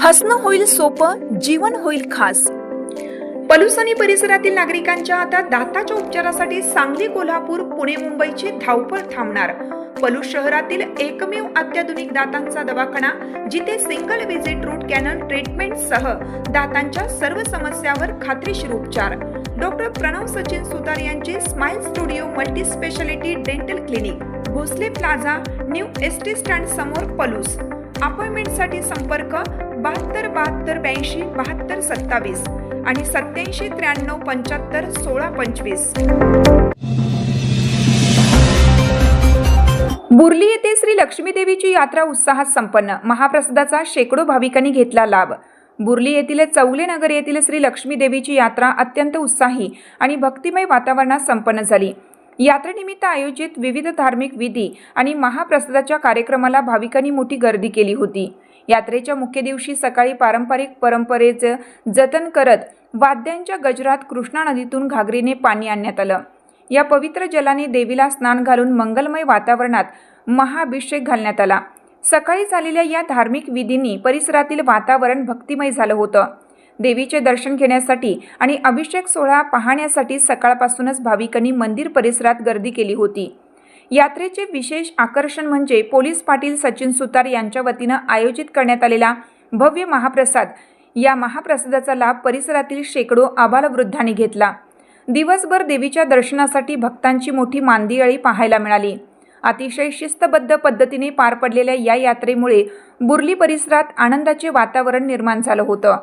हसणं होईल सोपं, जीवन होईल खास। पलूस आणि परिसरातील नागरिकांच्या आता दाताच्या उपचारासाठी सांगली, कोल्हापूर, पुणे, मुंबईची धावपळ थांबणार। पलूस शहरातील एकमेव अत्याधुनिक दातांचा दवाखाना, जिथे single visit root canal treatment सह दातांच्या सर्व समस्यावर खात्रीशीर उपचार। डॉक्टर प्रणव सचिन सुतार यांचे smile studio multi speciality dental clinic, Bhosale plaza, new ST stand समोर, पलूस। अपॉइंटमेंटसाठी संपर्क 72 72 82 72 27 आणि 87 93 75 16 25। बुर्ली येथे श्री लक्ष्मी देवीची यात्रा उत्साहात संपन्न। महाप्रसादाचा शेकडो भाविकांनी घेतला लाभ। बुर्ली येथील चौले नगर येथील श्री लक्ष्मी देवीची यात्रा अत्यंत उत्साही आणि भक्तिमय वातावरणात संपन्न झाली। यात्रेनिमित्त आयोजित विविध धार्मिक विधी आणि महाप्रसादाच्या कार्यक्रमाला भाविकांनी मोठी गर्दी केली होती। यात्रेच्या मुख्य दिवशी सकाळी पारंपरिक परंपरेचे जतन करत वाद्यांच्या गजरात कृष्णा नदीतून घागरीने पाणी आणण्यात आलं। या पवित्र जलाने देवीला स्नान घालून मंगलमय वातावरणात महाअभिषेक घालण्यात आला। सकाळी झालेल्या या धार्मिक विधींनी परिसरातील वातावरण भक्तिमय झालं होतं। देवीचे दर्शन घेण्यासाठी आणि अभिषेक सोहळा पाहण्यासाठी सकाळपासूनच भाविकांनी मंदिर परिसरात गर्दी केली होती। यात्रेचे विशेष आकर्षण म्हणजे पोलीस पाटील सचिन सुतार यांच्या वतीनं आयोजित करण्यात आलेला भव्य महाप्रसाद। या महाप्रसादाचा लाभ परिसरातील शेकडो आबालवृद्धांनी घेतला। दिवसभर देवीच्या दर्शनासाठी भक्तांची मोठी मांदियाळी पाहायला मिळाली। अतिशय शिस्तबद्ध पद्धतीने पार पडलेल्या या यात्रेमुळे बुर्ली परिसरात आनंदाचे वातावरण निर्माण झालं होतं।